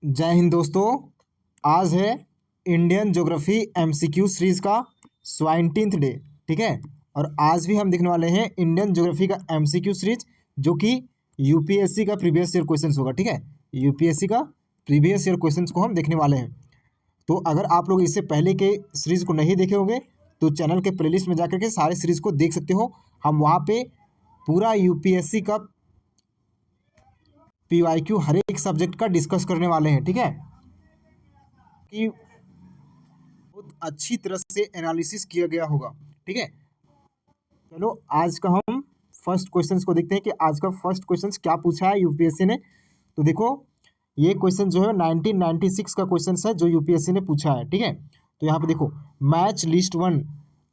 जय हिंद दोस्तों। आज है इंडियन ज्योग्राफी एमसीक्यू सीरीज का 17th डे। ठीक है। और आज भी हम देखने वाले हैं इंडियन ज्योग्राफी का एमसीक्यू सीरीज, जो कि यूपीएससी का प्रीवियस ईयर क्वेश्चंस होगा। ठीक है, यूपीएससी का प्रीवियस ईयर क्वेश्चंस को हम देखने वाले हैं। तो अगर आप लोग इससे पहले के सीरीज को नहीं देखे होंगे तो चैनल के प्लेलिस्ट में जाकर के सारे सीरीज को देख सकते हो। हम वहाँ पे पूरा यूपीएससी का पीवाईक्यू हर एक सब्जेक्ट का डिस्कस करने वाले हैं। ठीक है, कि बहुत अच्छी तरह से एनालिसिस किया गया होगा। ठीक है, चलो आज का हम फर्स्ट क्वेश्चंस को देखते हैं कि आज का फर्स्ट क्वेश्चंस क्या पूछा है यूपीएससी ने। तो देखो, ये क्वेश्चन जो है 1996 का क्वेश्चन है जो यूपीएससी ने पूछा है। ठीक है, तो यहाँ पे देखो, मैच लिस्ट 1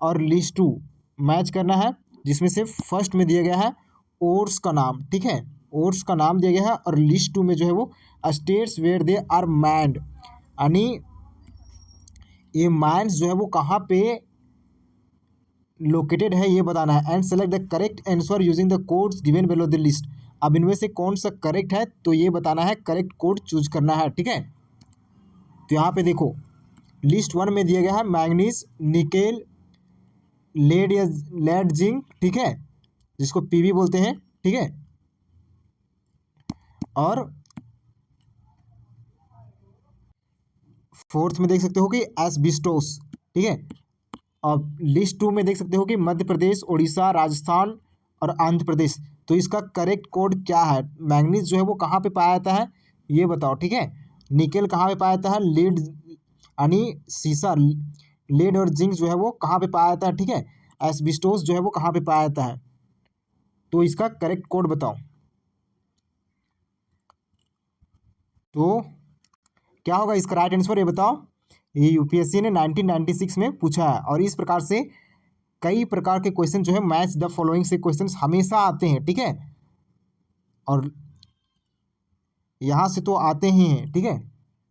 और लिस्ट 2 मैच करना है, जिसमें से फर्स्ट में दिया गया है ओर्स का नाम। ठीक है, ओर्स का नाम दिया गया है, और लिस्ट 2 में जो है वो states where they are mined, यानी ये माइंस जो है वो कहाँ पे लोकेटेड है ये बताना है। And select the correct answer using the codes given below the list. अब इनमें से कौन सा करेक्ट है तो ये बताना है, करेक्ट कोड चूज करना है। ठीक है, तो यहाँ पे देखो, लिस्ट 1 में दिया गया है मैंगनीज, निकेल, लेड या लेड जिंक। ठीक है, जिसको पीवी बोलते हैं। ठीक है, और फोर्थ में देख सकते हो कि एस्बिस्टोस। ठीक है, और लिस्ट 2 में देख सकते हो कि मध्य प्रदेश, उड़ीसा, राजस्थान और आंध्र प्रदेश। तो इसका करेक्ट कोड क्या है? मैंगनीज जो है वो कहाँ पे पाया जाता है ये बताओ। ठीक है, निकेल कहाँ पे पाया जाता है? लीड यानी सीसा, लेड और जिंक जो है वो कहाँ पे पाया जाता है? ठीक है, एस्बिस्टोस जो है वो कहाँ पे पाया जाता है? तो इसका करेक्ट कोड बताओ। तो क्या होगा इसका राइट आंसर, ये बताओ। ये यूपीएससी ने 1996 में पूछा है, और इस प्रकार से कई प्रकार के क्वेश्चन जो है मैच द फॉलोइंग से क्वेश्चंस हमेशा आते हैं। ठीक है, और यहाँ से तो आते ही हैं। ठीक है,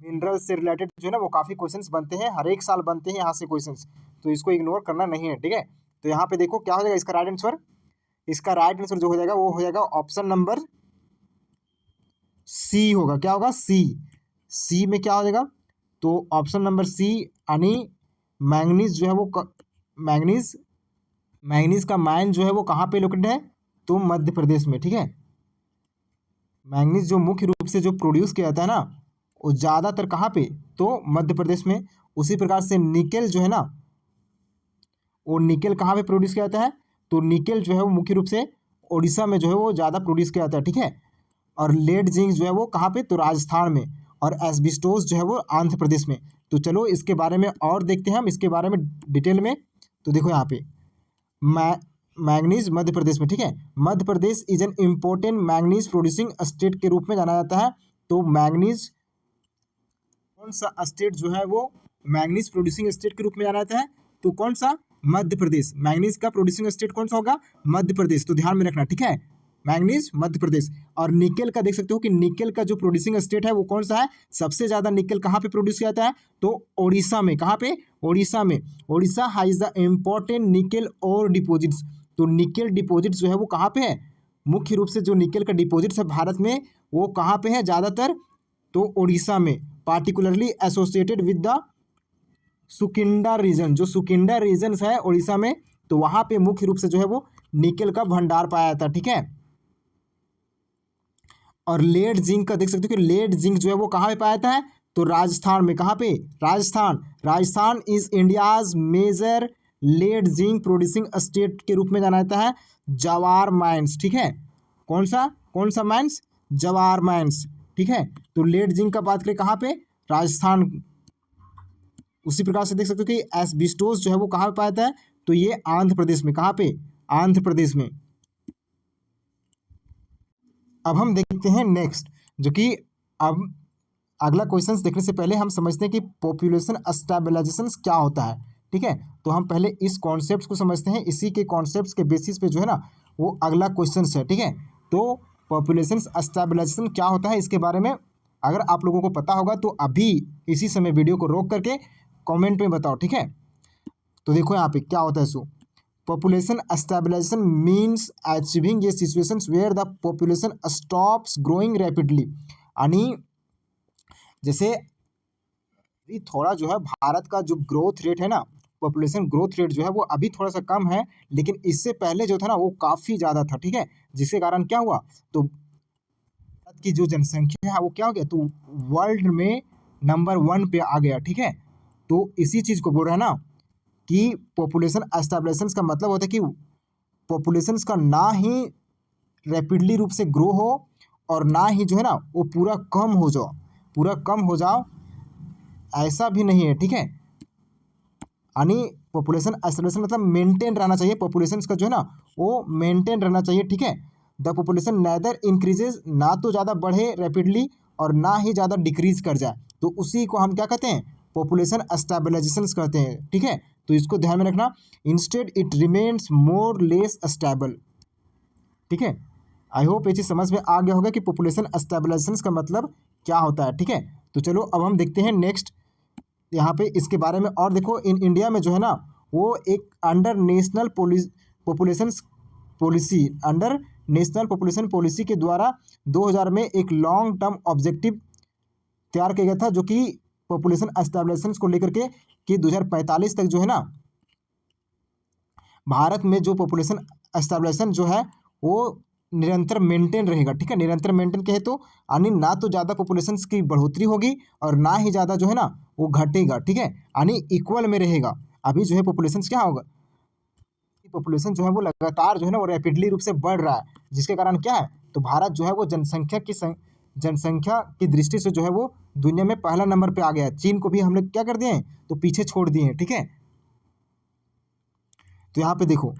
मिनरल से रिलेटेड जो है ना वो काफ़ी क्वेश्चंस बनते हैं, हर एक साल बनते हैं यहाँ से क्वेश्चंस, तो इसको इग्नोर करना नहीं है। ठीक है, तो यहाँ पे देखो क्या हो जाएगा इसका राइट आंसर। इसका राइट आंसर जो हो जाएगा वो हो जाएगा ऑप्शन नंबर सी होगा। क्या होगा? सी। सी में क्या हो जाएगा? तो ऑप्शन नंबर सी, यानी मैंगनीज जो है वो मैंगनीज मैंगनीज का माइन जो है वो कहाँ पे लोकेटेड है? तो मध्य प्रदेश में। ठीक है, मैंगनीज जो मुख्य रूप से जो प्रोड्यूस किया जाता है ना वो ज़्यादातर कहाँ पे? तो मध्य प्रदेश में। उसी प्रकार से निकेल जो है ना, वो निकेल कहाँ पे प्रोड्यूस किया जाता है? तो निकेल जो है वो मुख्य रूप से उड़ीसा में जो है वो ज़्यादा प्रोड्यूस किया जाता है। ठीक है, और लेड जिंक जो है वो कहाँ पे? तो राजस्थान में। और एस्बिस्टोस जो है वो आंध्र प्रदेश में। तो चलो इसके बारे में और देखते हैं हम इसके बारे में डिटेल में। तो देखो यहाँ पे मैंगनीज मध्य प्रदेश में। ठीक है, Madhya Pradesh is an important manganese producing state के रूप में जाना जाता है। तो मैंगनीज कौन सा स्टेट जो है वो मैंगनीज प्रोड्यूसिंग स्टेट के रूप में जाना जाता है? तो कौन सा? मध्य प्रदेश। मैंगनीज का प्रोड्यूसिंग स्टेट कौन सा होगा? मध्य प्रदेश। तो ध्यान में रखना। ठीक है, मैंगनीज मध्य प्रदेश। और निकेल का देख सकते हो कि निकेल का जो प्रोड्यूसिंग स्टेट है वो कौन सा है? सबसे ज्यादा निकेल कहाँ पे प्रोड्यूस किया जाता है? तो ओडिशा में। कहाँ पे? ओडिशा में। Odisha has the important nickel और डिपोजिट्स। तो निकेल डिपोजिट्स जो है वो कहाँ पे है? मुख्य रूप से जो निकेल का डिपोजिट्स है भारत में वो कहाँ पे है ज़्यादातर? तो उड़ीसा में, particularly associated with the Sukinda region. जो सुकिंडा रीजन है उड़ीसा में, तो वहां पे मुख्य रूप से जो है वो निकेल का भंडार पाया जाता है। ठीक है, और लेड जिंक का देख सकते हो कि लेड जिंक जो है वो कहाँ पे पाया जाता है? तो राजस्थान में। कहाँ पे? Rajasthan. Rajasthan is India's major lead zinc producing state के रूप में जाना जाता है। जवार माइंस। ठीक है, कौन सा माइंस? जवार माइंस। ठीक है, तो लेड जिंक का बात करें कहाँ पे? राजस्थान। उसी प्रकार से देख सकते हो कि एस्बिस्टोस जो है वो कहाँ पे पाया जाता है? तो ये आंध्र प्रदेश में। कहाँ पे? आंध्र प्रदेश में। अब हम देखते हैं नेक्स्ट, जो कि अब अगला क्वेश्चन देखने से पहले हम समझते हैं कि पॉपुलेशन स्टेबलाइजेशन क्या होता है। ठीक है, तो हम पहले इस कॉन्सेप्ट को समझते हैं, इसी के कॉन्सेप्ट के बेसिस पे जो है ना वो अगला क्वेश्चन है। ठीक है, तो पॉपुलेशन स्टेबलाइजेशन क्या होता है इसके बारे में अगर आप लोगों को पता होगा तो अभी इसी समय वीडियो को रोक करके कमेंट में बताओ। ठीक है, तो देखो यहाँ पे क्या होता है। सो population stabilization means achieving a situations where the population stops growing rapidly, यानी जैसे अभी थोड़ा जो है भारत का जो ग्रोथ रेट है ना, पॉपुलेशन ग्रोथ रेट जो है वो अभी थोड़ा सा कम है, लेकिन इससे पहले जो था ना वो काफ़ी ज़्यादा था, ठीक है। जिसके कारण क्या हुआ, तो भारत की जो जनसंख्या है वो क्या हो गया, तो वर्ल्ड में नंबर 1 पे आ गया, ठीक है। तो इसी चीज़ को बोल रहा है ना कि पॉपुलेशन एस्टेब्लिशमेंट का मतलब होता है कि पॉपुलेशन का ना ही रैपिडली रूप से ग्रो हो और ना ही जो है ना वो पूरा कम हो जाओ, पूरा कम हो जाओ, ऐसा भी नहीं है, ठीक है। यानी पॉपुलेशन एस्टेब्लिशमेंट मतलब मेंटेन रहना चाहिए, पॉपुलेशन का जो है ना वो मेंटेन रहना चाहिए, ठीक है। द पॉपुलेशन नैदर इंक्रीजेज, ना तो ज़्यादा बढ़े रैपिडली और ना ही ज़्यादा डिक्रीज कर जाए, तो उसी को हम क्या कहते हैं, पॉपुलेशन स्टेबलाइजेशन कहते हैं, ठीक है। तो इसको ध्यान में रखना, instead it remains more less stable, ठीक है। आई होप ये चीज़ समझ में आ गया होगा कि पॉपुलेशन स्टेबलाइजेशन का मतलब क्या होता है, ठीक है। तो चलो अब हम देखते हैं नेक्स्ट यहाँ पे इसके बारे में। और देखो इन इंडिया में जो है ना वो एक under national population policy, under national population policy के द्वारा 2000 में एक लॉन्ग टर्म ऑब्जेक्टिव तैयार किया गया था, जो कि पॉपुलेशन एस्टेब्लिशमेंट को लेकर के कि 2045 तक जो है ना भारत में जो पॉपुलेशन एस्टेब्लिशमेंट जो है वो निरंतर मेंटेन रहेगा, ठीक है। निरंतर मेंटेन कहे तो यानी ना तो ज़्यादा पॉपुलेशन की बढ़ोतरी होगी और ना ही ज़्यादा जो है ना वो घटेगा, ठीक है, यानी इक्वल में रहेगा। अभी जो है पॉपुलेशन क्या होगा, पॉपुलेशन जो है वो लगातार जो है ना वो रैपिडली रूप से बढ़ रहा है, जिसके कारण क्या है, तो भारत जो है वो जनसंख्या की दृष्टि से जो है वो दुनिया में पहला नंबर पे आ गया है। चीन को भी हम लोग क्या कर दिए हैं, तो पीछे छोड़ दिए हैं, ठीक है। तो यहाँ पे देखो,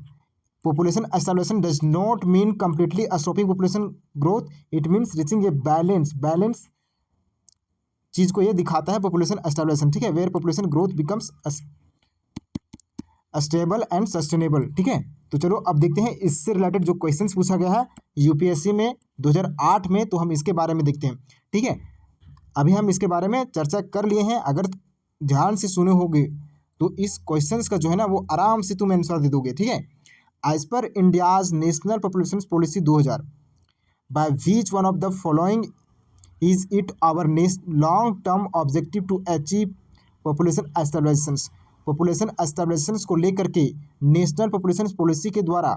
population establishment does not mean completely stopping population growth, it means reaching a balance चीज को ये दिखाता है पॉपुलेशन एस्टेब्लिशमेंट, ठीक है, where population growth becomes stable and sustainable, ठीक है। तो चलो अब देखते हैं इससे रिलेटेड जो क्वेश्चंस पूछा गया है यूपीएससी में 2008 में, तो हम इसके बारे में देखते हैं, ठीक है। अभी हम इसके बारे में चर्चा कर लिए हैं, अगर ध्यान से सुने होगे तो इस क्वेश्चंस का जो है ना वो आराम से तुम आंसर दे दोगे, ठीक है। As per India's national population policy 2000, by which one of the following is it our long term objective to achieve population establishment, population establishment को लेकर के नेशनल पॉपुलेशन पॉलिसी के द्वारा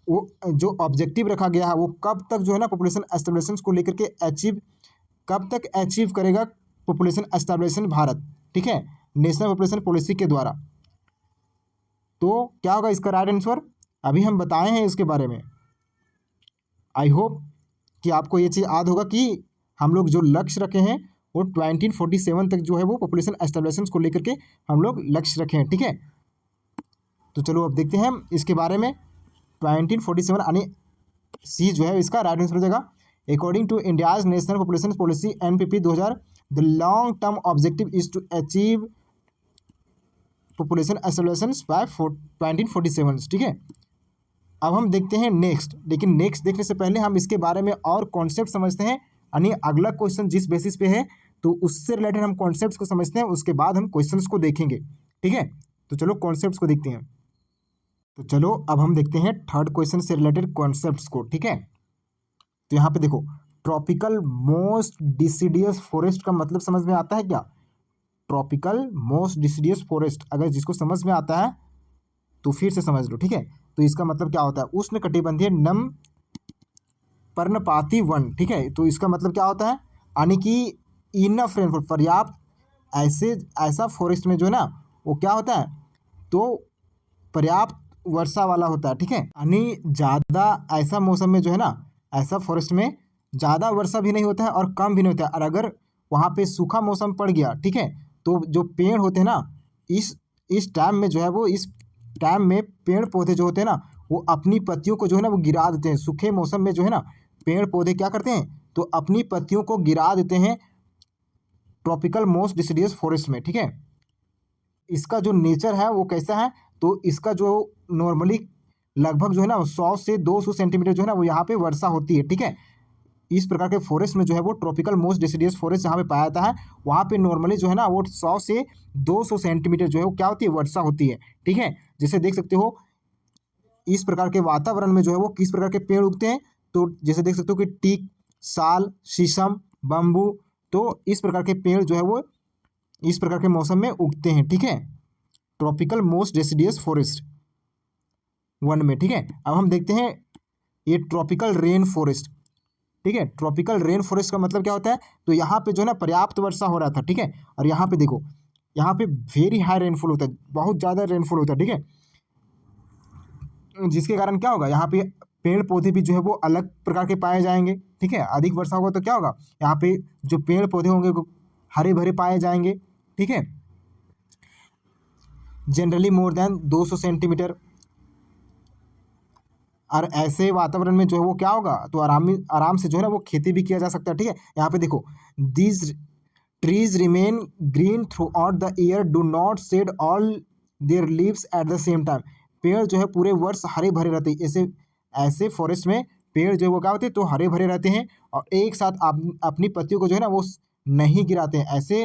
वो जो ऑब्जेक्टिव रखा गया है वो कब तक जो है ना पॉपुलेशन एस्टेब्लिशमेंट को लेकर के कब तक अचीव करेगा पॉपुलेशन एस्टेब्लिशमेंट भारत, ठीक है, नेशनल पॉपुलेशन पॉलिसी के द्वारा। तो क्या होगा इसका राइट आंसर, अभी हम बताए हैं इसके बारे में। आई होप कि आपको ये चीज़ याद होगा कि हम लोग जो लक्ष्य रखे हैं वो 2047 तक जो है वो पॉपुलेशन एस्टेब्लिशमेंट को लेकर के हम लोग लक्ष्य रखे हैं, ठीक है। तो चलो अब देखते हैं इसके बारे में। 2047 यानी सी जो है इसका राइट आंसर हो जाएगा। According to India's national population policy NPP 2000, the long term objective is to achieve population establishment by 2047, ठीक है। अब हम देखते हैं नेक्स्ट, लेकिन नेक्स्ट देखने से पहले हम इसके बारे में और कॉन्सेप्ट समझते हैं, यानी अगला क्वेश्चन जिस बेसिस पे है तो उससे रिलेटेड हम कॉन्सेप्ट्स को समझते हैं, उसके बाद हम क्वेश्चंस को देखेंगे, ठीक है। तो चलो कॉन्सेप्ट्स को देखते हैं। तो चलो अब हम देखते हैं थर्ड क्वेश्चन से रिलेटेड कॉन्सेप्ट्स को, ठीक है। तो यहाँ पे देखो, ट्रॉपिकल मोस्ट डिसीडियस फॉरेस्ट का मतलब समझ में आता है क्या, ट्रॉपिकल मोस्ट डिसीडियस फॉरेस्ट, अगर जिसको समझ में आता है तो फिर से समझ लो, ठीक है। तो इसका मतलब क्या होता है, उष्णकटिबंधीय नम पर्णपाती वन, ठीक है। तो इसका मतलब क्या होता है, यानी कि इनफ रेनफॉल, पर्याप्त ऐसा फॉरेस्ट में जो है ना वो क्या होता है, तो पर्याप्त वर्षा वाला होता है, ठीक है। यानी ज़्यादा ऐसा मौसम में जो है ना ऐसा फॉरेस्ट में ज़्यादा वर्षा भी नहीं होता है और कम भी नहीं होता है, और अगर वहाँ पे सूखा मौसम पड़ गया, ठीक है, तो जो पेड़ होते हैं ना इस टाइम में जो है वो इस टाइम में पेड़ पौधे जो होते हैं ना वो अपनी पत्तियों को जो है ना वो गिरा देते हैं। सूखे मौसम में जो है ना पेड़ पौधे क्या करते हैं, तो अपनी पत्तियों को गिरा देते हैं ट्रॉपिकल मोस्ट डिसीडियस फॉरेस्ट में, ठीक है। इसका जो नेचर है वो कैसा है, तो इसका जो नॉर्मली लगभग जो है ना 100 से 200 सेंटीमीटर जो है ना वो यहाँ पे वर्षा होती है, ठीक है। इस प्रकार के फॉरेस्ट में जो है वो ट्रॉपिकल मोस्ट डिसीडियस फॉरेस्ट जहाँ पे पाया जाता है वहाँ पे नॉर्मली जो है ना वो 100 से 200 सेंटीमीटर जो है वो क्या होती है, वर्षा होती है, ठीक है। जैसे देख सकते हो इस प्रकार के वातावरण में जो है वो किस प्रकार के पेड़ उगते हैं, तो जैसे देख सकते हो कि टीक, साल, शीशम, बम्बू, तो इस प्रकार के पेड़ जो है वो इस प्रकार के मौसम में उगते हैं, ठीक है, ट्रॉपिकल मोस्ट डेसिडियस फॉरेस्ट 1 में, ठीक है। अब हम देखते हैं ये ट्रॉपिकल रेन फॉरेस्ट, ठीक है। ट्रॉपिकल रेन फॉरेस्ट का मतलब क्या होता है, तो यहाँ पे जो है ना पर्याप्त वर्षा हो रहा था, ठीक है, और यहाँ पे देखो यहाँ पे वेरी हाई रेनफॉल होता है, बहुत ज़्यादा रेनफॉल होता है, ठीक है, जिसके कारण क्या होगा, यहाँ पे पेड़ पौधे भी जो है वो अलग प्रकार के पाए जाएंगे, ठीक है। अधिक वर्षा होगा तो क्या होगा, यहाँ पे जो पेड़ पौधे होंगे वो हरे भरे पाए जाएंगे, ठीक है, जनरली मोर देन 200 सेंटीमीटर। और ऐसे वातावरण में जो है वो क्या होगा, तो आराम से जो है ना वो खेती भी किया जा सकता है, ठीक है। यहाँ पे देखो these trees remain green throughout the year, do not shed all their leaves at the same time. पेड़ जो है पूरे वर्ष हरे भरे रहते हैं, ऐसे ऐसे फॉरेस्ट में पेड़ जो है वो क्या होते हैं, तो हरे भरे रहते हैं और एक साथ अपनी पत्तियों को जो है ना वो नहीं गिराते हैं। ऐसे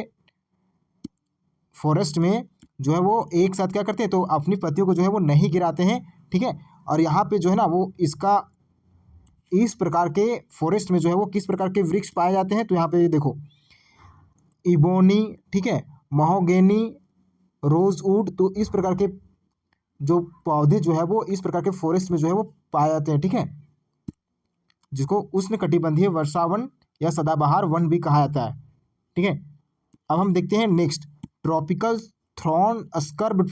फॉरेस्ट में जो है वो एक साथ क्या करते हैं, तो अपनी पत्तियों को जो है वो नहीं गिराते हैं, ठीक है। और यहाँ पे जो है ना वो इसका इस प्रकार के फॉरेस्ट में जो है वो किस प्रकार के वृक्ष पाए जाते हैं, तो यहाँ पे देखो इबोनी, ठीक है, महोगेनी, रोजवुड, तो इस प्रकार के जो पौधे जो है वो इस प्रकार के फॉरेस्ट में जो है वो पाए जाते हैं, ठीक है, जिसको उष्णकटिबंधीय वर्षावन या सदाबहार वन भी कहा जाता है, ठीक है। अब हम देखते हैं next tropical thrown scrub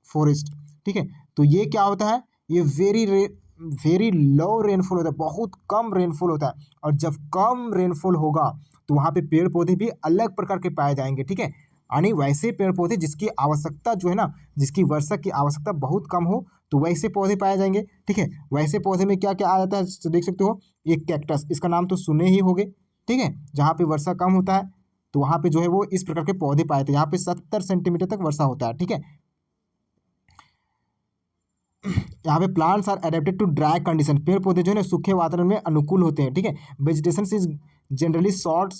forest, ठीक है। तो ये क्या होता है, ये वेरी लो रेनफॉल होता है, बहुत कम रेनफॉल होता है, और जब कम रेनफॉल होगा तो वहाँ पे पेड़ पौधे भी अलग प्रकार के पाए जाएंगे, ठीक है। यानी वैसे पेड़ पौधे जिसकी आवश्यकता जो है ना, जिसकी वर्षा की आवश्यकता बहुत कम हो, तो वैसे पौधे पाए जाएंगे, ठीक है। वैसे पौधे में क्या क्या आ जाता है, तो देख सकते हो ये कैक्टस, इसका नाम तो सुने ही होगे, ठीक है, जहाँ पे वर्षा कम होता है तो वहाँ पे जो है वो इस प्रकार के पौधे पाए थे, यहाँ पे 70 सेंटीमीटर तक वर्षा होता है, ठीक है। यहाँ पे plants are adapted to dry condition, पेड़ पौधे जो है ना सूखे वातावरण में अनुकूल होते हैं, ठीक है। Vegetation is generally short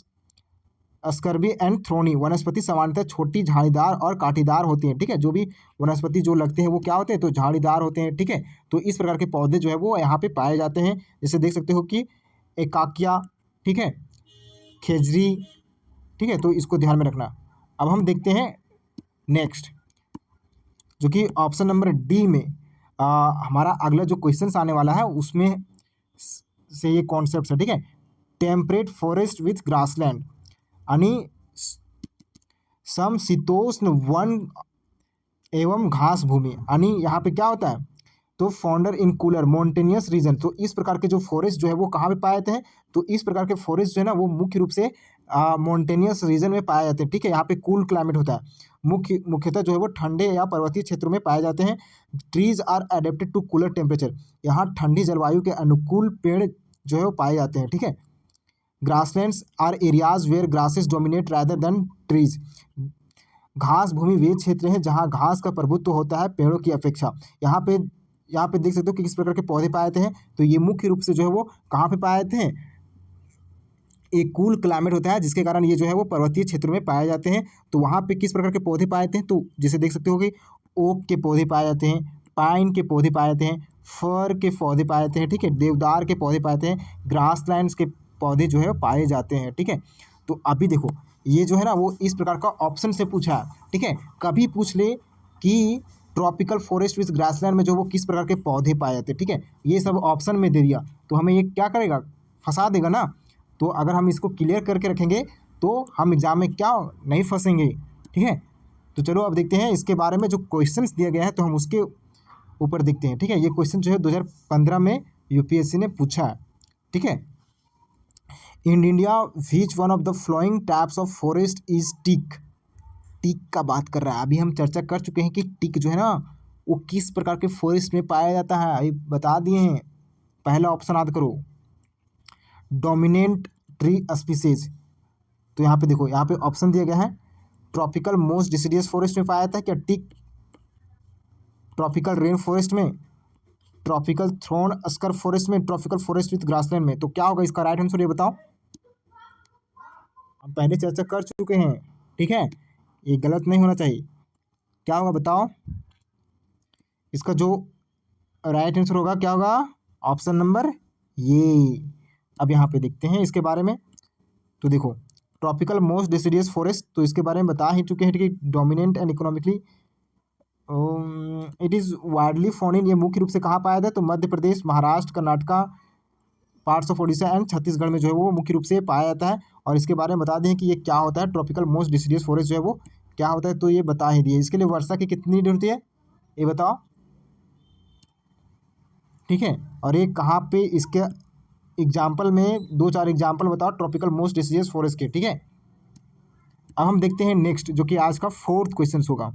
scurvy and thorny, वनस्पति सामान्यतः छोटी झाड़ीदार और कांटेदार होती हैं, ठीक है। जो भी वनस्पति जो लगते हैं वो क्या होते हैं, तो झाड़ीदार होते हैं, ठीक है। तो इस प्रकार के पौधे जो है वो यहाँ पे पाए जाते हैं, जैसे देख सकते हो कि एकाकिया, ठीक है, खेजरी, ठीक है, तो इसको ध्यान में रखना। अब हम देखते हैं नेक्स्ट, जो कि ऑप्शन नंबर डी में हमारा अगला जो क्वेश्चन आने वाला है उसमें से ये कॉन्सेप्ट है, ठीक है। टेम्परेट फॉरेस्ट विथ ग्रासलैंड, यानी समशीतोष्ण वन एवं घास भूमि, यानी यहाँ पे क्या होता है, तो फाउंडर इन कूलर मॉन्टेनियस रीजन, तो इस प्रकार के जो फॉरेस्ट जो है वो कहाँ पे पाए जाते हैं, तो इस प्रकार के फॉरेस्ट जो है ना वो मुख्य रूप से मॉन्टेनियस रीजन में पाए जाते हैं, ठीक है। यहाँ पे कूल क्लाइमेट होता है, मुख्यतः जो है वो ठंडे या पर्वतीय क्षेत्रों में पाए जाते हैं। Trees are adapted to cooler temperature, यहाँ ठंडी जलवायु के अनुकूल पेड़ जो है वो पाए जाते हैं, ठीक है। Grasslands are areas where grasses dominate rather than trees, घास भूमि वे क्षेत्र हैं जहाँ घास का प्रभुत्व होता है पेड़ों की अपेक्षा। यहाँ पे देख सकते हो कि किस प्रकार के पौधे पाए जाते हैं, तो ये मुख्य रूप से जो है वो कहाँ पे पाए जाते हैं, एक कूल क्लाइमेट होता है जिसके कारण ये जो है वो पर्वतीय क्षेत्रों में पाए जाते हैं। तो वहाँ पे किस प्रकार के पौधे पाए जाते हैं, तो जैसे देख सकते हो कि ओक के पौधे पाए जाते हैं, पाइन के पौधे पाए जाते हैं, फर के पौधे पाए जाते हैं, ठीक है, देवदार के पौधे पाए जाते हैं, ग्रासलैंड्स के पौधे जो है पाए जाते हैं, ठीक है। तो अभी देखो ये जो है ना वो इस प्रकार का ऑप्शन से पूछा है, ठीक है। कभी पूछ ले कि ट्रॉपिकल फॉरेस्ट विथ ग्रासलैंड में जो वो किस प्रकार के पौधे पाए जाते हैं, ठीक है, ये सब ऑप्शन में दे दिया तो हमें ये क्या करेगा, फंसा देगा ना। तो अगर हम इसको क्लियर करके रखेंगे तो हम एग्जाम में क्या नहीं फंसेंगे, ठीक है। तो चलो अब देखते हैं इसके बारे में जो क्वेश्चंस दिया गया है, तो हम उसके ऊपर देखते हैं, ठीक है। ये क्वेश्चन जो है 2015 में यूपीएससी ने पूछा है, ठीक है। In India which one of the following types of forest is teak, teak का बात कर रहा है। अभी हम चर्चा कर चुके हैं कि टीक जो है ना वो किस प्रकार के फॉरेस्ट में पाया जाता है, अभी बता दिए हैं। पहला ऑप्शन याद करो, डोमिनेंट ट्री स्पीसीज, तो यहाँ पे देखो यहाँ पे ऑप्शन दिया गया है, ट्रॉपिकल मोस्ट डिसीडियस फॉरेस्ट में पाया जाता है क्या टीक, ट्रॉपिकल रेन फॉरेस्ट में, ट्रॉपिकल थ्रोन स्कर फॉरेस्ट में, ट्रॉपिकल फॉरेस्ट विथ ग्रासलैंड में। तो क्या होगा इसका राइट आंसर, ये बताओ। हम पहले चर्चा कर चुके हैं, ठीक है, ये गलत नहीं होना चाहिए। क्या होगा बताओ, इसका जो राइट आंसर होगा क्या होगा, ऑप्शन नंबर ये। अब यहाँ पे देखते हैं इसके बारे में, तो देखो ट्रॉपिकल मोस्ट डिसीडियस फॉरेस्ट, तो इसके बारे में बता ही चुके हैं कि dominant and economically it is widely found in, ये मुख्य रूप से कहाँ पाया जाता है, तो Madhya Pradesh, Maharashtra, Karnataka, parts of Orissa and Chhattisgarh में जो है वो मुख्य रूप से पाया जाता है। और इसके बारे में बता दें कि ये क्या होता है, ट्रॉपिकल मोस्ट डिसीडियस फॉरेस्ट जो है वो क्या होता है, तो ये बता ही दिए। इसके लिए वर्षा की कितनी नीड होती है ये बताओ, ठीक है। और ये कहाँ पे, इसके एग्जाम्पल में 2-4 एग्जाम्पल बताओ ट्रॉपिकल मोस्ट डिसीडियस फॉरेस्ट के, ठीक है। अब हम देखते हैं नेक्स्ट, जो कि आज का 4th क्वेश्चन होगा।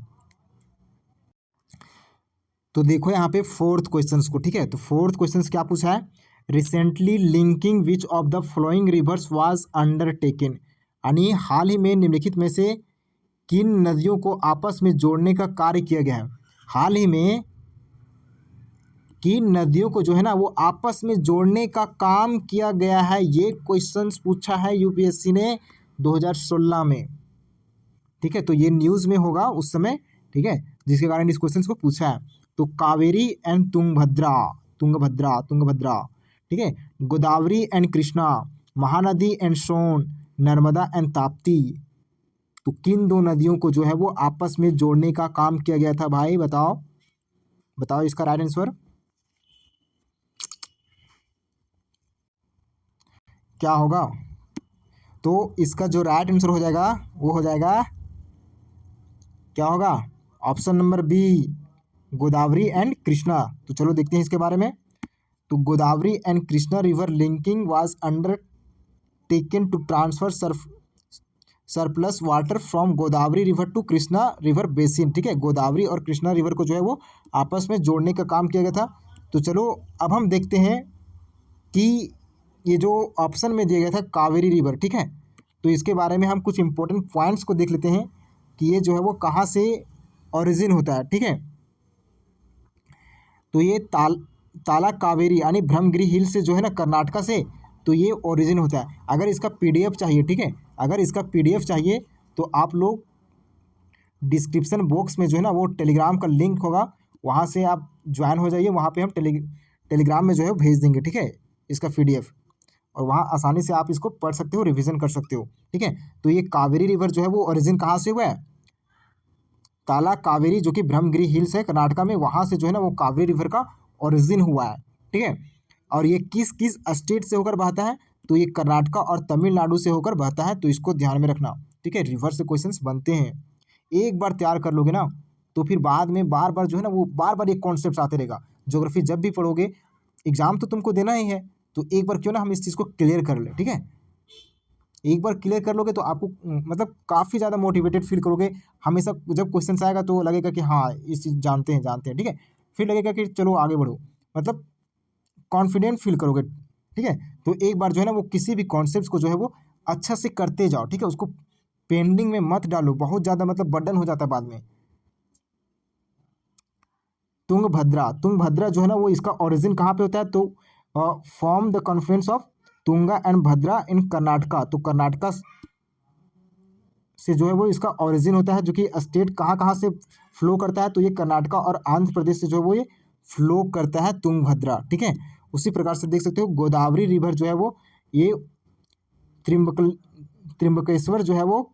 तो देखो यहाँ पे 4th क्वेश्चन को, ठीक है। तो 4th क्वेश्चन क्या पूछा है, recently linking which of the flowing rivers was undertaken, यानी हाल ही में निम्नलिखित में से किन नदियों को आपस में जोड़ने का कार्य किया गया है। हाल ही में किन नदियों को जो है ना वो आपस में जोड़ने का काम किया गया है, ये क्वेश्चंस पूछा है यूपीएससी ने 2016 में, ठीक है। तो ये न्यूज़ में होगा उस समय, ठीक है, जिसके कारण इस क्वेश्चन को पूछा है। तो कावेरी एंड तुंगभद्रा, ठीक है, Godavari and Krishna, Mahanadi and Son, Narmada and Tapti. तो किन 2 नदियों को जो है वो आपस में जोड़ने का काम किया गया था भाई, बताओ बताओ इसका राइट आंसर क्या होगा। तो इसका जो राइट आंसर हो जाएगा वो हो जाएगा, क्या होगा, option number B, Godavari and Krishna. तो चलो देखते हैं इसके बारे में। तो Godavari and Krishna river linking was undertaken to transfer surplus water from Godavari river to Krishna river basin, ठीक है। गोदावरी और कृष्णा रिवर को जो है वो आपस में जोड़ने का काम किया गया था। तो चलो अब हम देखते हैं कि ये जो ऑप्शन में दिया गया था कावेरी रिवर, ठीक है, तो इसके बारे में हम कुछ इंपॉर्टेंट पॉइंट्स को देख लेते हैं कि ये जो है वो कहाँ से ओरिजिन होता है, ठीक है। तो ये ताला कावेरी यानी ब्रह्मगिरी हिल से जो है ना कर्नाटका से, तो ये ओरिजिन होता है। अगर इसका पीडीएफ चाहिए, ठीक है, अगर इसका पीडीएफ चाहिए तो आप लोग डिस्क्रिप्शन बॉक्स में जो है ना वो टेलीग्राम का लिंक होगा, वहाँ से आप ज्वाइन हो जाइए, वहाँ पे हम टेलीग्राम में जो है भेज देंगे, ठीक है, इसका पीडीएफ, और वहाँ आसानी से आप इसको पढ़ सकते हो, रिवीजन कर सकते हो, ठीक है। तो ये कावेरी रिवर जो है वो ओरिजिन कहाँ से हुआ है, ताला कावेरी जो कि ब्रह्मगिरी हिल्स है कर्नाटका में, वहाँ से जो है ना वो कावेरी रिवर का ओरिजिन हुआ है, ठीक है। और ये किस किस स्टेट से होकर बहता है, तो ये कर्नाटका और तमिलनाडु से होकर बहता है, तो इसको ध्यान में रखना, ठीक है। रिवर से क्वेश्चंस बनते हैं, एक बार तैयार कर लोगे ना तो फिर बाद में बार बार जो है ना वो बार बार एक कॉन्सेप्ट आते रहेगा। ज्योग्राफी जब भी पढ़ोगे, एग्जाम तो तुमको देना ही है, तो एक बार क्यों ना हम इस चीज़ को क्लियर कर ले, ठीक है। एक बार क्लियर कर लोगे तो आपको मतलब काफ़ी ज़्यादा मोटिवेटेड फील करोगे। हमेशा जब क्वेश्चन आएगा तो लगेगा कि हाँ इस चीज़ जानते हैं, ठीक है। फिर लगेगा कि चलो आगे बढ़ो, मतलब कॉन्फिडेंट फील करोगे, ठीक है। तो एक बार जो है ना वो किसी भी कॉन्सेप्ट को जो है वो अच्छा से करते जाओ, ठीक है, उसको पेंडिंग में मत डालो, बहुत ज़्यादा मतलब बर्डन हो जाता है बाद में। तुंगभद्रा जो है ना वो इसका ओरिजिन कहाँ पे होता है, तो form the confluence of Tunga and Bhadra in Karnataka, तो कर्नाटका से जो है वो इसका ओरिजिन होता है, जो कि स्टेट कहाँ कहाँ से फ्लो करता है, तो ये कर्नाटका और आंध्र प्रदेश से जो है वो ये फ्लो करता है तुंगभद्रा, ठीक है। उसी प्रकार से देख सकते हो गोदावरी रिवर जो है वो ये त्रिंबकेश्वर जो है वो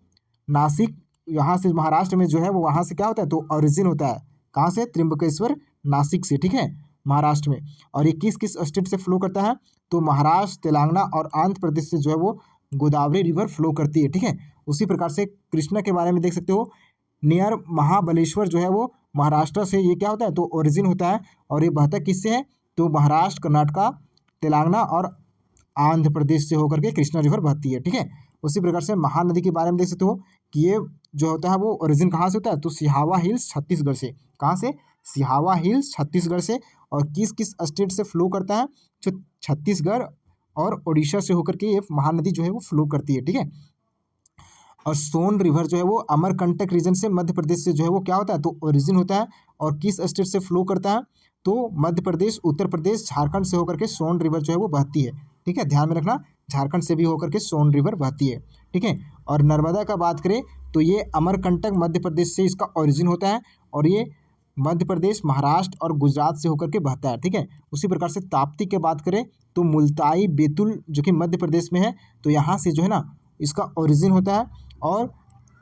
नासिक, यहाँ से महाराष्ट्र में जो है वो वहाँ से क्या होता है, तो ओरिजिन होता है कहाँ से, त्रिंबकेश्वर नासिक से, ठीक है, महाराष्ट्र में। और ये किस किस स्टेट से फ्लो करता है, तो महाराष्ट्र, तेलंगाना और आंध्र प्रदेश से जो है वो गोदावरी रिवर फ्लो करती है, ठीक है। उसी प्रकार से कृष्णा के बारे में देख सकते हो, नियर महाबलेश्वर जो है वो महाराष्ट्र से ये क्या होता है, तो ओरिजिन होता है, और ये बहता किससे है, तो महाराष्ट्र, कर्नाटका, तेलंगाना और आंध्र प्रदेश से होकर के कृष्णा रिवर बहती है, ठीक है। उसी प्रकार से महानदी के बारे में देख सकते हो कि ये जो होता है वो ओरिजिन कहाँ से होता है, तो सिहावा हिल्स छत्तीसगढ़ से, कहाँ से, सिहावा हिल्स छत्तीसगढ़ से। और किस किस स्टेट से फ्लो करता है, जो छत्तीसगढ़ और उड़ीसा से होकर के ये महानदी जो है वो फ्लो करती है, ठीक है। और सोन रिवर जो है वो अमरकंटक रीजन से मध्य प्रदेश से जो है वो क्या होता है, तो ओरिजिन होता है। और किस स्टेट से फ्लो करता है, तो मध्य प्रदेश, उत्तर प्रदेश, झारखंड से होकर के सोन रिवर जो है वो बहती है, ठीक है, ध्यान में रखना, झारखंड से भी होकर के सोन रिवर बहती है, ठीक है। और नर्मदा का बात करें तो ये अमरकंटक मध्य प्रदेश से इसका ओरिजिन होता है, और ये मध्य प्रदेश, महाराष्ट्र और गुजरात से होकर के बहता है, ठीक है। उसी प्रकार से ताप्ती की बात करें तो मुल्ताई बेतुल जो कि मध्य प्रदेश में है, तो यहाँ से जो है ना इसका ओरिजिन होता है और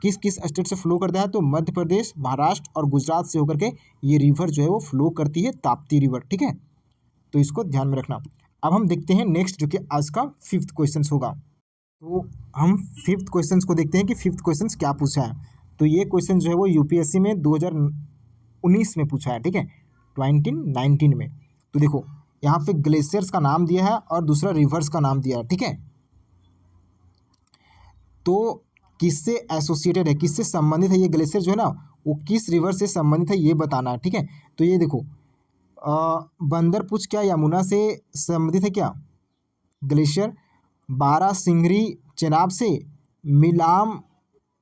किस किस स्टेट से फ्लो करता है, तो मध्य प्रदेश, महाराष्ट्र और गुजरात से होकर के ये रिवर जो है वो फ्लो करती है, ताप्ती रिवर। ठीक है, तो इसको ध्यान में रखना। अब हम देखते हैं नेक्स्ट, जो कि आज का 5th क्वेश्चन होगा। तो हम 5th क्वेश्चन को देखते हैं कि 5th क्वेश्चन क्या पूछा है। तो ये क्वेश्चन जो है वो यूपीएससी में 2019 में पूछा है। ठीक है, 2019 में। तो देखो यहाँ पे ग्लेशियर्स का नाम दिया है और दूसरा रिवर्स का नाम दिया है। ठीक है, तो किससे एसोसिएटेड है, किससे संबंधित है ये ग्लेशियर जो है ना, वो किस रिवर से संबंधित है ये बताना है। ठीक है, तो ये देखो बंदरपुच क्या यमुना से संबंधित है क्या ग्लेशियर, बारासिंगरी चेनाब से, मिलाम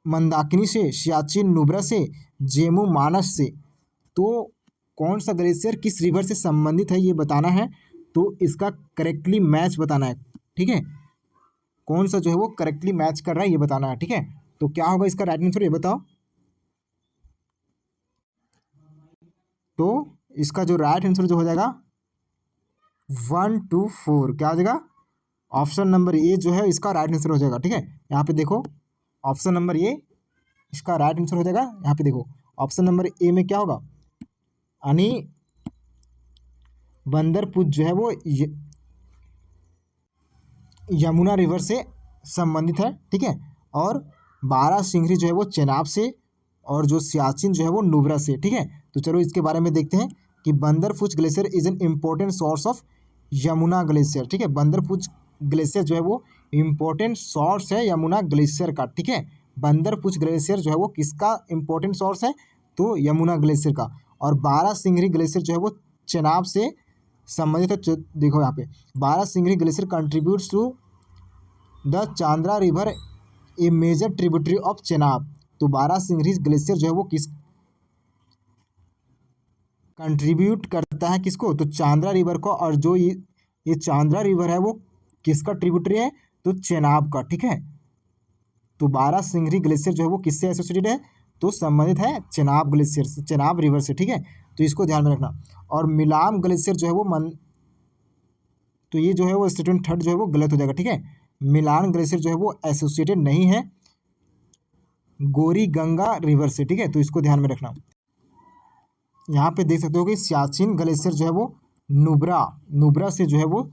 मंदाकिनी से, सियाचिन नुब्रा से, जेमू मानस से। तो कौन सा ग्लेशियर किस रिवर से संबंधित है ये बताना है, तो इसका करेक्टली मैच बताना है। ठीक है, कौन सा जो है वो करेक्टली मैच कर रहा है ये बताना है। ठीक है, तो क्या होगा इसका राइट आंसर ये बताओ। तो इसका जो राइट आंसर जो हो जाएगा 1 2 4 क्या हो जाएगा, ऑप्शन नंबर ए जो है इसका राइट आंसर हो जाएगा। ठीक है, यहाँ पे देखो ऑप्शन नंबर ए इसका राइट आंसर हो जाएगा। यहाँ पे देखो ऑप्शन नंबर ए में क्या होगा, यानी बंदरपुच जो है वो यमुना रिवर से संबंधित है। ठीक है, और बारासिंगरी जो है वो चेनाब से, और जो सियाचिन जो है वो नुब्रा से। ठीक है, तो चलो इसके बारे में देखते हैं कि Bandarpunch glacier is an important source of Yamuna glacier. ठीक है, बंदरपुच ग्लेशियर जो है वो इम्पोर्टेंट सोर्स है यमुना ग्लेशियर का। ठीक है, बंदरपुच ग्लेशियर जो है वो किसका इम्पोर्टेंट सोर्स है, तो यमुना ग्लेशियर का। और बारासिंगरी ग्लेशियर जो है वो चेनाब से संबंधित है। देखो यहाँ पे Bara Shigri glacier contributes to the Chandra river, a major tributary of Chenab. तो बारासिंगरी ग्लेशियर जो है वो किस कंट्रीब्यूट करता है किसको, तो चांद्रा रिवर को। और जो ये चांद्रा रिवर है वो किसका ट्रिब्यूटरी है, तो चेनाब का। ठीक है, तो बारासिंगरी ग्लेशियर जो है वो किससे एसोसिएटेड है, तो संबंधित है चेनाब ग्लेशियर से, चेनाब रिवर से। ठीक है, तो इसको ध्यान में रखना। और मिलाम ग्लेशियर जो है वो तो ये जो है वो स्टेटमेंट थर्ड जो है वो गलत हो जाएगा। ठीक है, मिलान ग्लेशियर जो है वो एसोसिएटेड नहीं है गोरी गंगा रिवर से। ठीक है, तो इसको ध्यान में रखना। यहाँ पे देख सकते हो कि सियाचिन ग्लेशियर जो है वो नुब्रा से जो है वो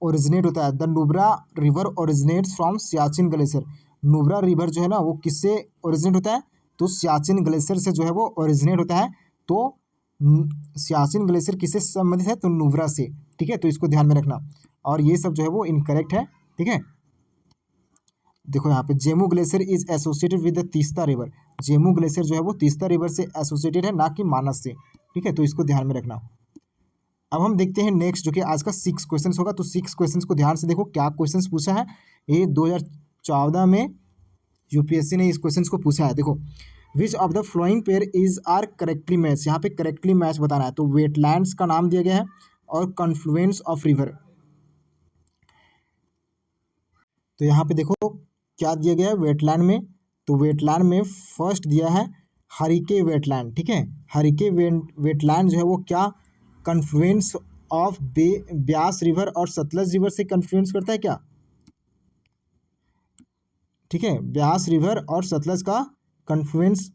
ओरिजिनेट होता है। The Nubra river originates from Siachen glacier. Nubra river जो है ना वो किससे ओरिजिनेट होता है, तो सियाचिन ग्लेशियर से जो है वो ओरिजिनेट होता है। तो सियाचिन ग्लेशियर किससे संबंधित है, तो नुब्रा से। ठीक है, तो इसको ध्यान में रखना। और ये सब जो है वो इनकरेक्ट है। ठीक है, देखो यहाँ पे Zemu glacier is associated with the Teesta river. Zemu glacier जो है वो तीस्ता रिवर से एसोसिएटेड है, ना कि मानस से। ठीक है, तो इसको ध्यान में रखना। अब हम देखते हैं नेक्स्ट, जो कि आज का 6 क्वेश्चन होगा। तो 6 क्वेश्चन को ध्यान से देखो क्या क्वेश्चन पूछा है। ये 2014 में यूपीएससी ने इस क्वेश्चन को पूछा है। देखो which of the flowing pair is are correctly match. यहाँ पे करेक्टली मैच बताना है। तो वेटलैंड्स का नाम दिया गया है और कन्फ्लुएंस ऑफ रिवर। तो यहाँ पे देखो क्या दिया गया है वेटलैंड में। तो वेटलैंड में फर्स्ट दिया है हरिके वेटलैंड। ठीक है, हरिके वेटलैंड जो है वो क्या कन्फ्लुएंस ऑफ ब्यास रिवर और सतलज रिवर से कन्फ्लुएंस करता है क्या। ठीक है, ब्यास रिवर और सतलज का कन्फ्लुएंस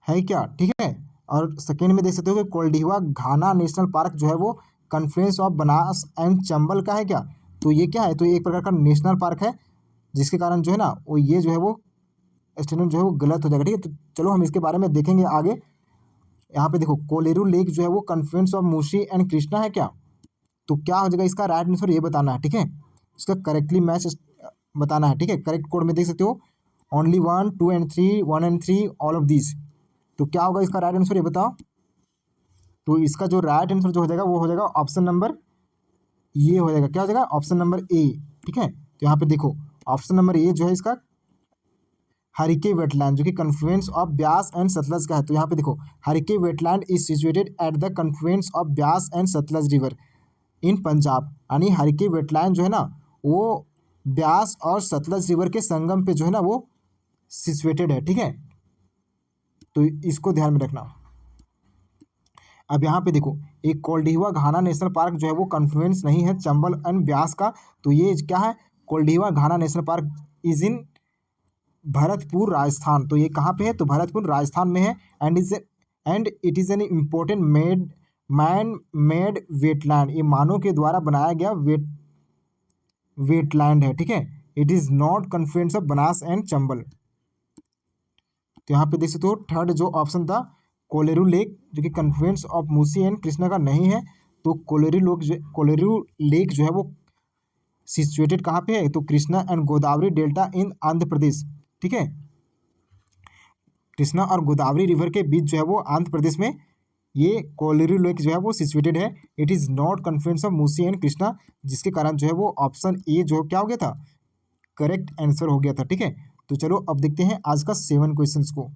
है क्या। ठीक है, और सेकेंड में देख सकते हो कि कोल्डिवा घाना नेशनल पार्क जो है वो confluence of Banas and Chambal का है क्या। तो ये क्या है, तो ये एक प्रकार का नेशनल पार्क है, जिसके कारण जो है ना वो ये जो है वो स्टेटमेंट जो है वो गलत हो जाएगा। ठीक है, तो चलो हम इसके बारे में देखेंगे आगे। यहाँ पे देखो कोलेरू लेक जो है वो confluence of Musi and Krishna है क्या। तो क्या हो जाएगा इसका राइट आंसर ये बताना है। ठीक है, इसका करेक्टली मैच बताना है। ठीक है, करेक्ट कोड में देख सकते हो only 1 2 and 3 1 and 3 all of this. तो क्या होगा इसका राइट आंसर ये बताओ। तो इसका जो राइट आंसर जो हो जाएगा वो हो जाएगा ऑप्शन नंबर ये हो जाएगा, क्या हो जाएगा ऑप्शन नंबर ए। ठीक है, तो यहाँ पे देखो ऑप्शन नंबर ए जो है इसका हरिके वेटलैंड, जो कि confluence of Beas and Sutlej का है। तो यहाँ पे देखो Harike wetland is situated at the confluence of Beas and Sutlej river in Punjab. यानी हरिके वेटलैंड जो है ना वो ब्यास और सतलज रिवर के संगम पे जो है ना वो सिचुएटेड है। ठीक है, तो इसको ध्यान में रखना। अब यहाँ पे देखो एक कोल्डिवा घाना नेशनल पार्क जो है वो कन्फ्लुएंस नहीं है चंबल एंड ब्यास का। तो ये क्या है Keoladeo Ghana national park is in Bharatpur Rajasthan. तो ये कहाँ पे है? तो भरतपुर राजस्थान में है। And it is an important man made wetland. ये मानव के द्वारा बनाया गया वेटलैंड है, ठीक है। It is not confluence of Banas and Chambal. तो यहाँ पे देख सकते हो थर्ड जो ऑप्शन था कोलेरू लेक, जो कि confluence of Musi and Krishna का नहीं है। तो कोलेरू लेक जो है वो सिचुएटेड कहाँ पे है? तो Krishna and Godavari delta in Andhra Pradesh, ठीक है। कृष्णा और गोदावरी रिवर के बीच जो है वो आंध्र प्रदेश में ये कोलेरू लेक जो है वो सिचुएटेड है। It is not confluence of Musi and Krishna, जिसके कारण जो है वो ऑप्शन ए जो क्या हो गया था? करेक्ट आंसर हो गया था, ठीक है। तो चलो अब देखते हैं आज का 7 क्वेश्चंस को।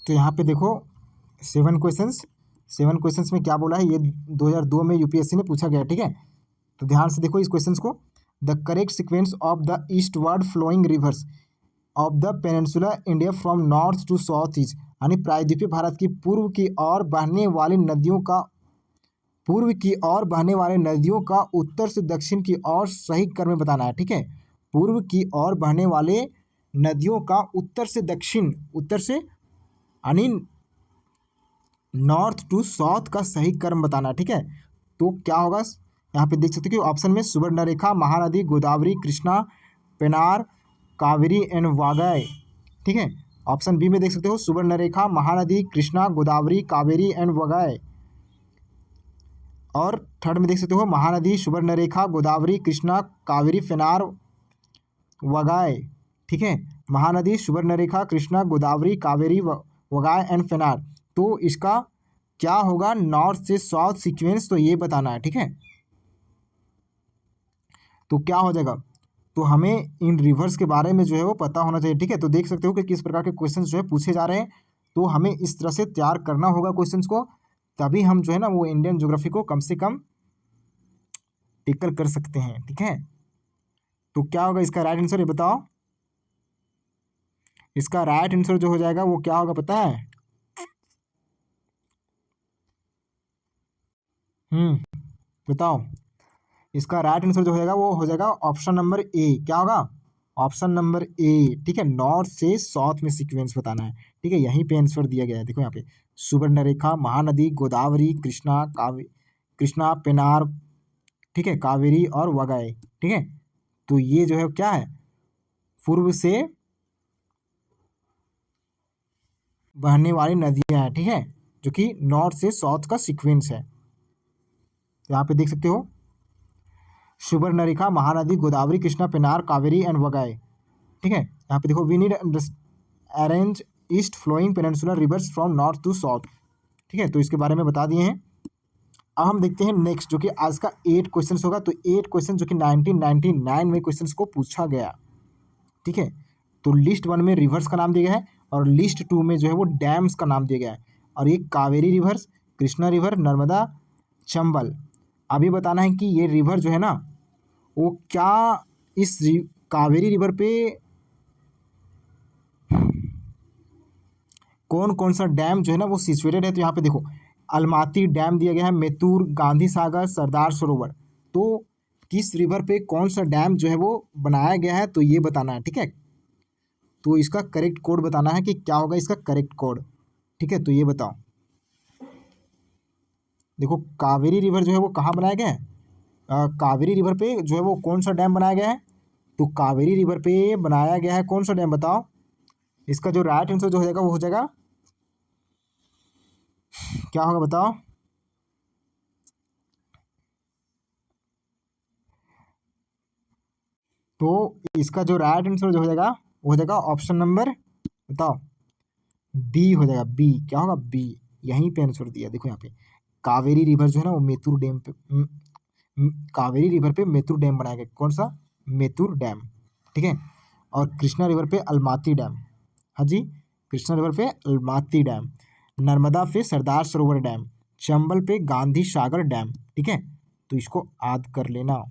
तो यहाँ पे देखो 7 क्वेश्चंस में क्या बोला है, ये 2002 में यूपीएससी ने पूछा गया, ठीक है। तो ध्यान से देखो इस क्वेश्चंस को। The correct sequence of the eastward flowing rivers of the peninsula India from north to south is, यानी प्रायद्वीपीय भारत की पूर्व की ओर बहने वाली नदियों का उत्तर से दक्षिण की ओर सही क्रम में बताना है, ठीक है। पूर्व की ओर बहने वाले नदियों का उत्तर से यानी नॉर्थ टू साउथ का सही क्रम बताना है, ठीक है। तो क्या होगा? यहाँ पे देख सकते हो कि ऑप्शन में सुवर्णरेखा, महानदी, गोदावरी, कृष्णा, पेनार, कावेरी एंड वागय, ठीक है। ऑप्शन बी में देख सकते हो सुवर्णरेखा, महानदी, कृष्णा, गोदावरी, कावेरी एंड वागय। और थर्ड में देख सकते हो महानदी, सुवर्णरेखा, गोदावरी, कृष्णा, कावेरी, पेनार, वागय, ठीक है। महानदी, सुवर्णरेखा, कृष्णा, गोदावरी, कावेरी, वागय एंड पेनार। तो इसका क्या होगा नॉर्थ से साउथ सीक्वेंस, तो ये बताना है, ठीक है। तो क्या हो जाएगा? तो हमें इन रिवर्स के बारे में जो है वो पता होना चाहिए, ठीक है। तो देख सकते हो कि किस प्रकार के क्वेश्चंस जो है पूछे जा रहे हैं। तो हमें इस तरह से तैयार करना होगा क्वेश्चंस को, तभी हम जो है ना वो इंडियन ज्योग्राफी को कम से कम टिकल कर सकते हैं, ठीक है। तो क्या होगा इसका राइट आंसर, ये बताओ। इसका राइट आंसर जो हो जाएगा वो क्या होगा पता है? बताओ। इसका राइट आंसर जो हो जाएगा वो हो जाएगा ऑप्शन नंबर ए। क्या होगा? ऑप्शन नंबर ए, ठीक है। नॉर्थ से साउथ में सीक्वेंस बताना है, ठीक है। यहीं पे आंसर दिया गया है, देखो यहाँ पे सुवर्णरेखा, महानदी, गोदावरी, कृष्णा, पेनार, ठीक है, कावेरी और वागय, ठीक है। तो ये जो है क्या है? पूर्व से बहने वाली नदियां हैं, ठीक है, जो कि नॉर्थ से साउथ का सीक्वेंस है। यहाँ पे देख सकते हो सुवर्णरेखा, महानदी, गोदावरी, कृष्णा, पेनार, कावेरी एंड वागय, ठीक है। यहाँ पे देखो we need arrange east flowing peninsular rivers from north to south, ठीक है। तो इसके बारे में बता दिए हैं। अब हम देखते हैं नेक्स्ट, जो कि आज का 8 क्वेश्चन होगा। तो 8 क्वेश्चन जो कि 1999 में क्वेश्चन को पूछा गया, ठीक है। तो लिस्ट 1 में रिवर्स का नाम दिया गया है और लिस्ट 2 में जो है वो डैम्स का नाम दिया गया है। और ये कावेरी रिवर्स, कृष्णा रिवर, नर्मदा, चंबल। अभी बताना है कि ये रिवर जो है ना वो क्या इस कावेरी रिवर पे कौन कौन सा डैम जो है ना वो सिचुएटेड है। तो यहाँ पे देखो अलमाती डैम दिया गया है, मेतूर, गांधी सागर, सरदार सरोवर। तो किस रिवर पे कौन सा डैम जो है वो बनाया गया है, तो ये बताना है, ठीक है। तो इसका करेक्ट कोड बताना है कि क्या होगा इसका करेक्ट कोड, ठीक है। तो ये बताओ। देखो कावेरी रिवर जो है वो कहाँ बनाया गया है? कावेरी रिवर पे जो है वो कौन सा डैम बनाया गया है? तो कावेरी रिवर पे बनाया गया है कौन सा डैम, बताओ। इसका जो राइट आंसर जो हो जाएगा वो हो जाएगा क्या होगा, बताओ। तो इसका जो राइट आंसर जो हो जाएगा वो हो जाएगा ऑप्शन नंबर, बताओ, बी हो जाएगा। बी क्या होगा? बी। यहीं पे आंसर दिया, देखो यहाँ पे कावेरी रिवर जो है ना वो मेतूर डैम पे कावेरी रिवर पे मेतूर डैम बनाया गया। कौन सा? मेतूर डैम, ठीक है। और कृष्णा रिवर पे अलमाती डैम, हाँ जी, कृष्णा रिवर पे अलमाती डैम। नर्मदा पे सरदार सरोवर डैम, चंबल पे गांधी सागर डैम, ठीक है। तो इसको याद कर लेना।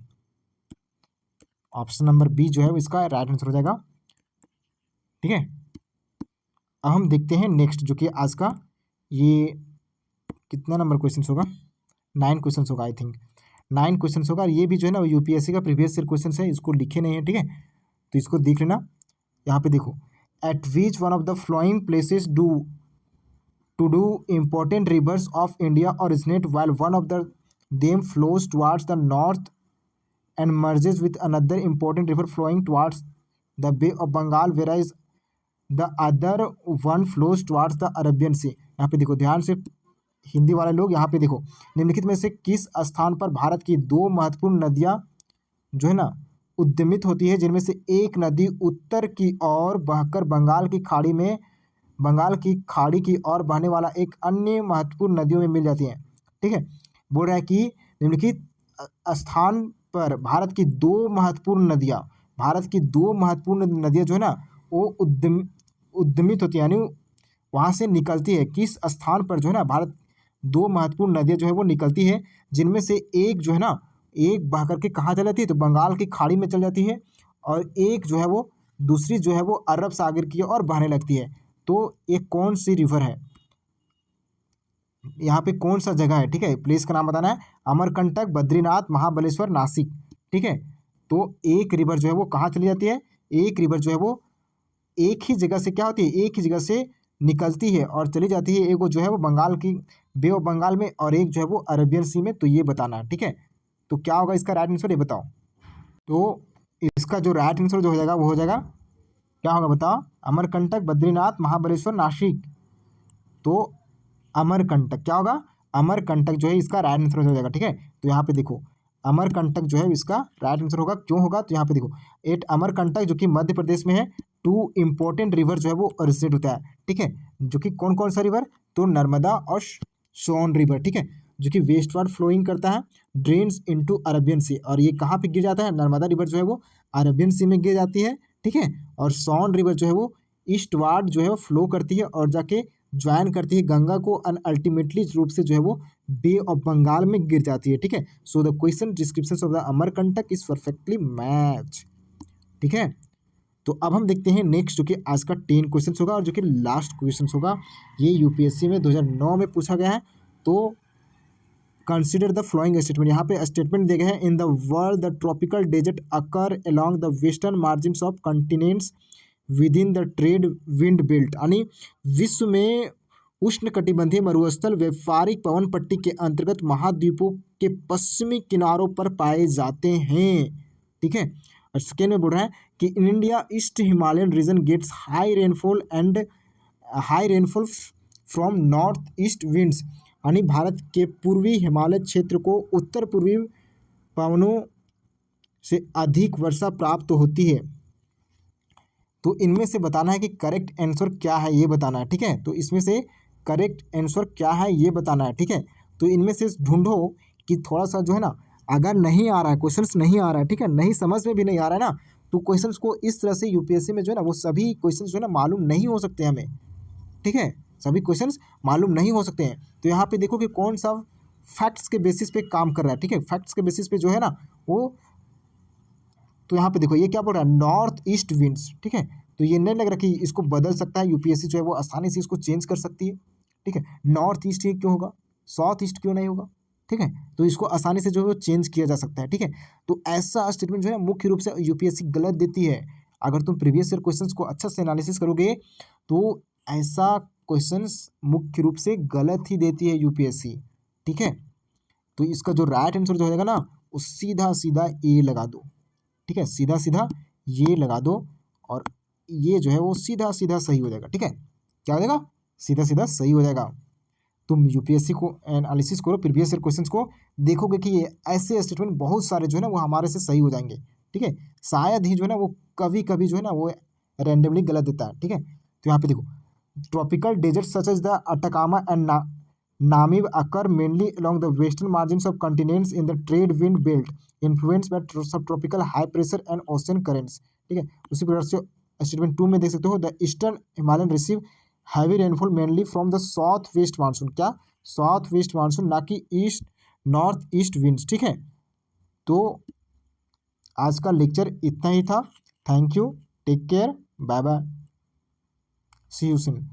ऑप्शन नंबर बी जो है इसका राइट आंसर हो जाएगा, ठीक है। अब हम देखते हैं नेक्स्ट, जो कि आज का ये कितना नंबर क्वेश्चन होगा? 9 क्वेश्चन होगा आई थिंक। 9 क्वेश्चन होगा। ये भी जो है ना यूपीएससी का प्रीवियस ईयर क्वेश्चन है, इसको लिखे नहीं है, ठीक है, तो इसको देख लेना। यहाँ पे देखो, eight which one of the flowing places do important rivers of India originate, while one of them flows towards the north and merges with another important river flowing towards the Bay of Bengal, whereas the other one flows towards the Arabian Sea। यहाँ पे देखो ध्यान से, हिंदी वाले लोग यहाँ पे देखो, निम्नलिखित में से किस स्थान पर भारत की दो महत्वपूर्ण नदियाँ जो है ना उद्गमित होती है, जिनमें से एक नदी उत्तर की ओर बहकर बंगाल की खाड़ी की ओर बहने वाला एक अन्य महत्वपूर्ण नदियों में मिल जाती है, ठीक है। बोल रहा है कि निम्नलिखित स्थान पर भारत की दो महत्वपूर्ण नदियाँ जो है ना वो उद्गमित होती है, यानी वहाँ से निकलती है। किस स्थान पर जो है ना भारत दो महत्वपूर्ण नदियाँ जो है वो निकलती है, जिनमें से एक जो है ना एक बह करके कहाँ चल जाती है, तो बंगाल की खाड़ी में चल जाती है, और एक जो है वो दूसरी जो है वो अरब सागर की ओर बहने लगती है। तो ये कौन सी रिवर है, यहाँ पे कौन सा जगह है, ठीक है, प्लेस का नाम बताना है। अमरकंटक, बद्रीनाथ, महाबलेश्वर, नासिक, ठीक है। तो एक रिवर जो है वो कहाँ चली जाती है, एक रिवर जो है वो एक ही जगह से क्या होती है, एक ही जगह से निकलती है और चली जाती है। एक जो है वो बंगाल की बे ऑफ बंगाल में, और एक जो है वो अरेबियन सी में। तो ये बताना है, ठीक है। तो क्या होगा इसका राइट आंसर, ये बताओ। तो इसका जो राइट आंसर जो हो जाएगा वो हो जाएगा, क्या होगा बताओ, अमरकंटक, बद्रीनाथ, महाबलेश्वर, नासिक। तो अमरकंटक क्या होगा, अमरकंटक जो है इसका राइट आंसर हो जाएगा, ठीक है। तो यहाँ पे देखो अमरकंटक जो है इसका राइट आंसर होगा, क्यों होगा, तो यहाँ पे देखो एट अमरकंटक जो कि मध्य प्रदेश में है, टू इम्पोर्टेंट रिवर जो है वो ओरिजिनेट होता है, ठीक है। जो कि कौन कौन सा रिवर, तो नर्मदा और सोन रिवर, ठीक है, जो कि वेस्टवर्ड फ्लोइंग करता है, ड्रेन्स इनटू अरबियन सी। और ये कहाँ पे गिर जाता है, नर्मदा रिवर जो है वो अरबियन सी में गिर जाती है, ठीक है। और सोन रिवर जो है वो ईस्टवार्ड जो है वो फ्लो करती है और जाके ज्वाइन करती है गंगा को, एंड अल्टीमेटली रूप से जो है वो बे ऑफ बंगाल में गिर जाती है, ठीक है। So the question description of the Amarkantak is perfectly match, ठीक है। तो अब हम देखते हैं नेक्स्ट, जो कि आज का 10 क्वेश्चन होगा और जो कि लास्ट क्वेश्चन होगा। ये यूपीएससी में 2009 में पूछा गया है। तो कंसिडर द फ्लोइंग स्टेटमेंट, यहाँ पे स्टेटमेंट दिए गए हैं, in the world the tropical desert occur along the western margin of continents within the trade wind belt, यानी विश्व में उष्णकटिबंधीय मरुस्थल व्यापारिक पवन पट्टी के अंतर्गत महाद्वीपों के पश्चिमी किनारों पर पाए जाते हैं, ठीक है। और सेकेंड में बोल रहा है कि in India east Himalayan region gets high rainfall from north east winds, यानी भारत के पूर्वी हिमालय क्षेत्र को उत्तर पूर्वी पवनों से अधिक वर्षा प्राप्त होती है। तो इनमें से बताना है कि करेक्ट आंसर क्या है, ये बताना है, ठीक है। तो इसमें से करेक्ट आंसर क्या है ये बताना है, ठीक है। तो इनमें से ढूंढो कि थोड़ा सा जो है ना, अगर नहीं आ रहा है क्वेश्चंस, नहीं आ रहा है, ठीक है, नहीं समझ में भी नहीं आ रहा है ना, तो क्वेश्चंस को इस तरह से यूपीएससी में जो है ना वो सभी क्वेश्चंस जो है ना मालूम नहीं हो सकते हमें, ठीक है, सभी क्वेश्चंस मालूम नहीं हो सकते हैं। तो यहाँ पे देखो कि कौन सा फैक्ट्स के बेसिस पे काम कर रहा है, ठीक है, फैक्ट्स के बेसिस पे जो है ना वो। तो यहाँ पे देखो ये क्या बोल रहा है, नॉर्थ ईस्ट विंड्स, ठीक है। तो ये नहीं लग रहा कि इसको बदल सकता है यूपीएससी जो है वो आसानी से इसको चेंज कर सकती है, ठीक है। नॉर्थ ईस्ट ही क्यों होगा, साउथ ईस्ट क्यों नहीं होगा, ठीक है। तो इसको आसानी से जो है वो चेंज किया जा सकता है, ठीक है। तो ऐसा स्टेटमेंट जो है मुख्य रूप से यूपीएससी गलत देती है। अगर तुम प्रीवियस ईयर क्वेश्चंस को अच्छा से एनालिसिस करोगे तो ऐसा क्वेश्चंस मुख्य रूप से गलत ही देती है यूपीएससी, ठीक है। तो इसका जो राइट आंसर जो हो जाएगा ना वो सीधा सीधा ए लगा दो, ठीक है, सीधा सीधा ये लगा दो, और ये जो है वो सीधा सीधा सही हो जाएगा, ठीक है। क्या हो जाएगा, सीधा सीधा सही हो जाएगा। तुम यूपीएससी को एनालिसिस करो, प्रीवियस ईयर क्वेश्चंस को देखोगे कि ये ऐसे स्टेटमेंट बहुत सारे जो है ना वो हमारे से सही हो जाएंगे, ठीक है। शायद ही जो है ना वो कभी कभी जो है ना वो रैंडमली गलत देता है, ठीक है। तो यहाँ पे देखो tropical desert such as the Atacama and Namib occur mainly along the western margins of continents in the trade wind belt influenced by subtropical high pressure and ocean currents, ठीक है। उसी प्रकार से स्टेटमेंट 2 में देख सकते हो, the eastern Himalayan receive heavy rainfall mainly from the south west monsoon, क्या साउथ वेस्ट मानसून, ना कि ईस्ट नॉर्थ ईस्ट विंड्स, ठीक है। तो आज का लेक्चर इतना ही था। Thank you, take care, bye bye, see you soon.